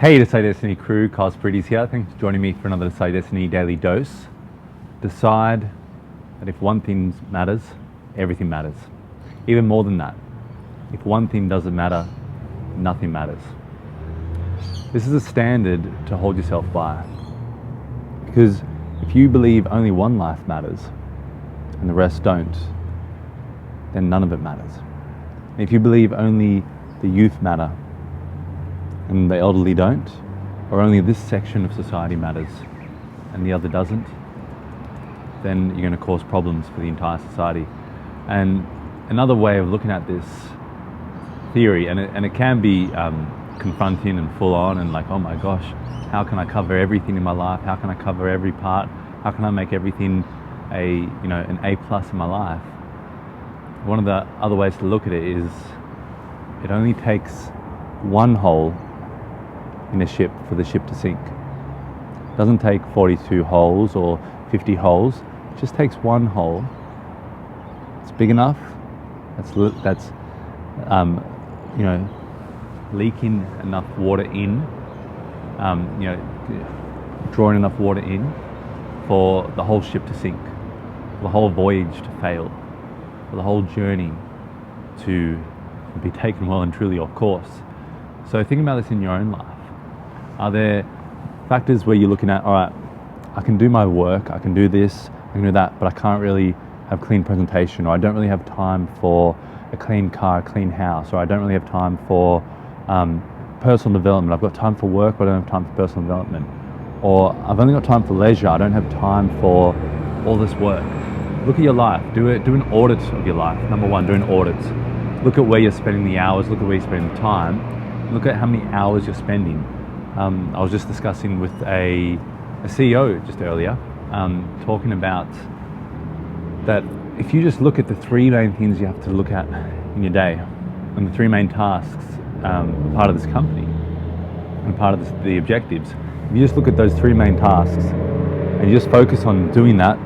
Hey, Decide Destiny crew, Carl Sprides here. Thanks for joining me for another Decide Destiny Daily Dose. Decide that if one thing matters, everything matters. Even more than that, if one thing doesn't matter, nothing matters. This is a standard to hold yourself by. Because if you believe only one life matters and the rest don't, then none of it matters. And if you believe only the youth matter and the elderly don't, or only this section of society matters and the other doesn't, then you're going to cause problems for the entire society. And another way of looking at this theory, and it can be confronting and full on and like, oh my gosh, how can I cover everything in my life? How can I cover every part? How can I make everything an A plus in my life? One of the other ways to look at it is it only takes one hole in a ship for the ship to sink. It doesn't take 42 holes or 50 holes. It just takes one hole. It's big enough. That's leaking enough water in. Drawing enough water in for the whole ship to sink, for the whole voyage to fail, for the whole journey to be taken well and truly off course. So think about this in your own life. Are there factors where you're looking at, all right, I can do my work, I can do this, I can do that, but I can't really have clean presentation, or I don't really have time for a clean car, a clean house, or I don't really have time for personal development. I've got time for work, but I don't have time for personal development. Or I've only got time for leisure, I don't have time for all this work. Look at your life, do an audit of your life. Number one, do an audit. Look at where you're spending the hours, look at where you're spending the time, look at how many hours you're spending. I was just discussing with a CEO just earlier, talking about that if you just look at the three main things you have to look at in your day, and the three main tasks, part of this company, and part of the objectives, if you just look at those three main tasks, and you just focus on doing that,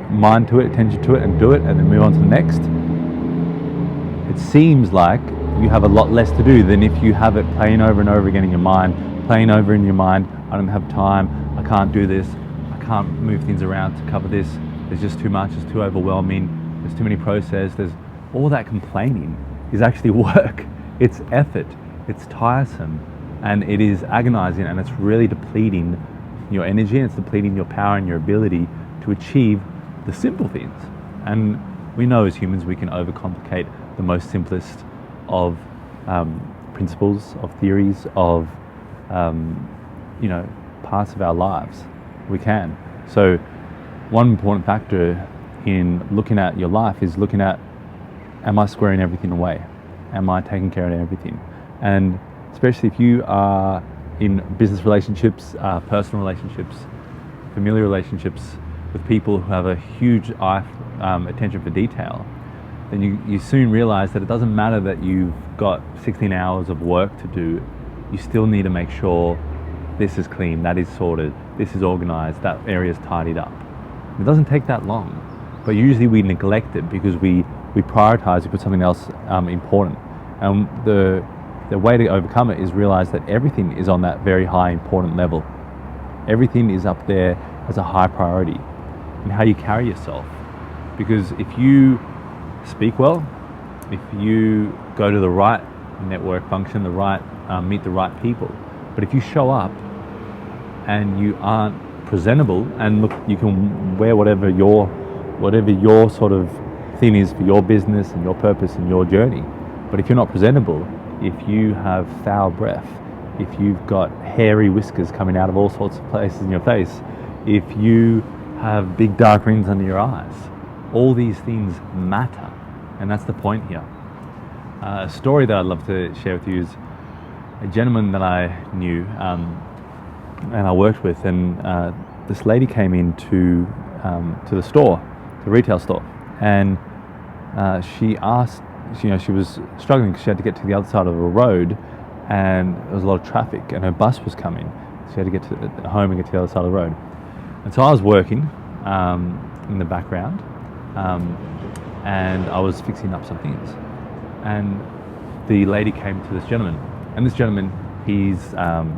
mind to it, attention to it, and do it, and then move on to the next, it seems like you have a lot less to do than if you have it playing over and over again in your mind, I don't have time, I can't do this, I can't move things around to cover this, there's just too much, it's too overwhelming, there's too many processes, there's all that complaining is actually work, it's effort, it's tiresome, and it is agonizing, and it's really depleting your energy, and it's depleting your power and your ability to achieve the simple things. And we know as humans we can overcomplicate the most simplest of principles, of theories, of parts of our lives. We can. So one important factor in looking at your life is looking at, am I squaring everything away? Am I taking care of everything? And especially if you are in business relationships, personal relationships, familiar relationships with people who have a huge attention for detail, then you soon realize that it doesn't matter that you've got 16 hours of work to do. You still need to make sure this is clean, that is sorted, this is organized, that area is tidied up. It doesn't take that long, but usually we neglect it because we prioritize, we put something else important. And the way to overcome it is realize that everything is on that very high important level. Everything is up there as a high priority, and how you carry yourself. Because if you speak well, if you go to the right network function, meet the right people, but if you show up and you aren't presentable, and look, you can wear whatever your sort of thing is for your business and your purpose and your journey, but if you're not presentable, if you have foul breath, if you've got hairy whiskers coming out of all sorts of places in your face, if you have big dark rings under your eyes, all these things matter, and that's the point here. A story that I'd love to share with you is a gentleman that I knew and I worked with, and this lady came into the store, the retail store, and she asked, she was struggling because she had to get to the other side of the road, and there was a lot of traffic, and her bus was coming. She had to get to home and get to the other side of the road. And so I was working in the background, and I was fixing up some things. And the lady came to this gentleman, and this gentleman He's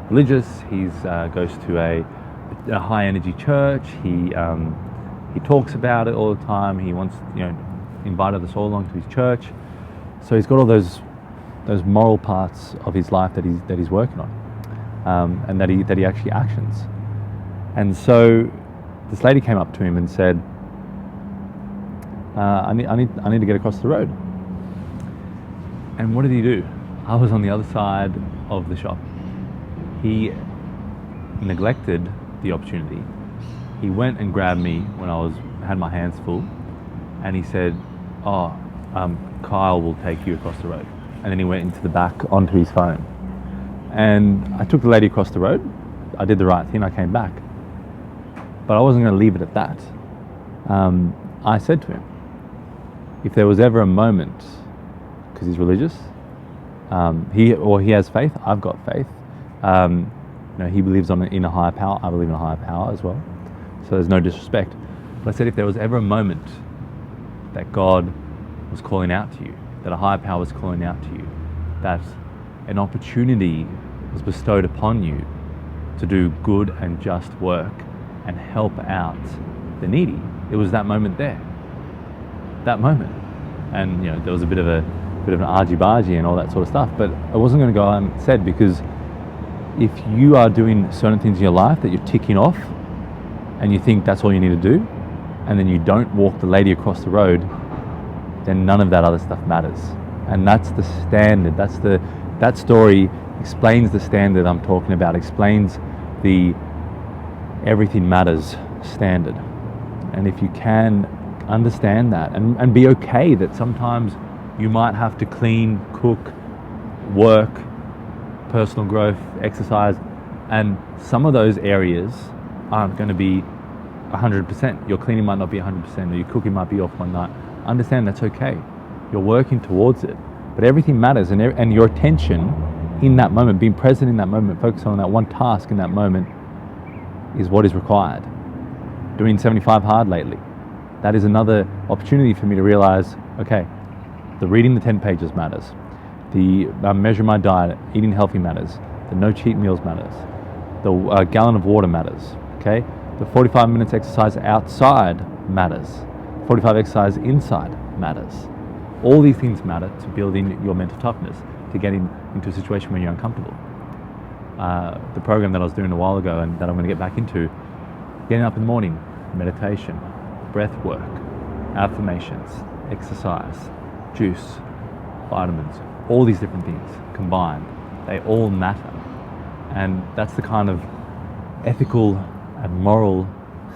religious. He's goes to a high energy church. He talks about it all the time. He wants, invited us all along to his church. So he's got all those moral parts of his life that he's working on, and that he actually actions. And so this lady came up to him and said, I need to get across the road. And what did he do? I was on the other side of the shop. He neglected the opportunity. He went and grabbed me when I had my hands full, and he said, Kyle will take you across the road. And then he went into the back onto his phone. And I took the lady across the road. I did the right thing. I came back. But I wasn't going to leave it at that. I said to him, if there was ever a moment, because he's religious, he has faith. I've got faith. He believes in a higher power. I believe in a higher power as well. So there's no disrespect. But I said, if there was ever a moment that God was calling out to you, that a higher power was calling out to you, that an opportunity was bestowed upon you to do good and just work and help out the needy, it was that moment there. That moment. And there was a bit of an argy-bargy and all that sort of stuff, but I wasn't going to go unsaid, because if you are doing certain things in your life that you're ticking off and you think that's all you need to do, and then you don't walk the lady across the road, then none of that other stuff matters. And that's the standard. That story explains the standard I'm talking about, explains the everything matters standard. And if you can understand that and be okay that sometimes you might have to clean, cook, work, personal growth, exercise, and some of those areas aren't going to be 100%. Your cleaning might not be 100%, or your cooking might be off one night. Understand that's okay. You're working towards it. But everything matters, and your attention in that moment, being present in that moment, focusing on that one task in that moment, is what is required. Doing 75 hard lately. That is another opportunity for me to realize, okay, the reading the 10 pages matters. The measure my diet, eating healthy matters. The no cheat meals matters. The gallon of water matters. Okay, the 45 minutes exercise outside matters. 45 exercise inside matters. All these things matter to building your mental toughness, to getting into a situation where you're uncomfortable. The program that I was doing a while ago and that I'm going to get back into, getting up in the morning, meditation, breath work, affirmations, exercise, juice, vitamins, all these different things combined, they all matter. And that's the kind of ethical and moral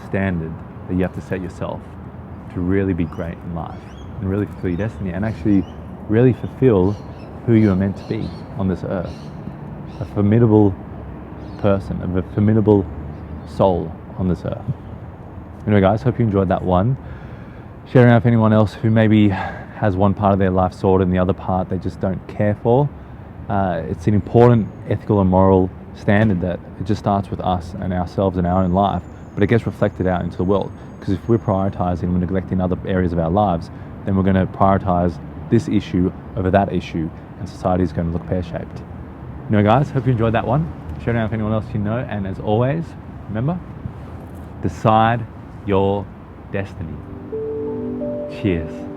standard that you have to set yourself to really be great in life and really fulfill your destiny and actually really fulfill who you are meant to be on this earth. A formidable person, a formidable soul on this earth. Anyway guys, hope you enjoyed that one. Share it out with anyone else who maybe has one part of their life sorted and the other part they just don't care for. It's an important ethical and moral standard that it just starts with us and ourselves in our own life, but it gets reflected out into the world. Because if we're prioritizing and we're neglecting other areas of our lives, then we're going to prioritize this issue over that issue, and society is going to look pear-shaped. Anyway guys, hope you enjoyed that one. Share it out with anyone else you know, and as always, remember, decide your destiny. Cheers.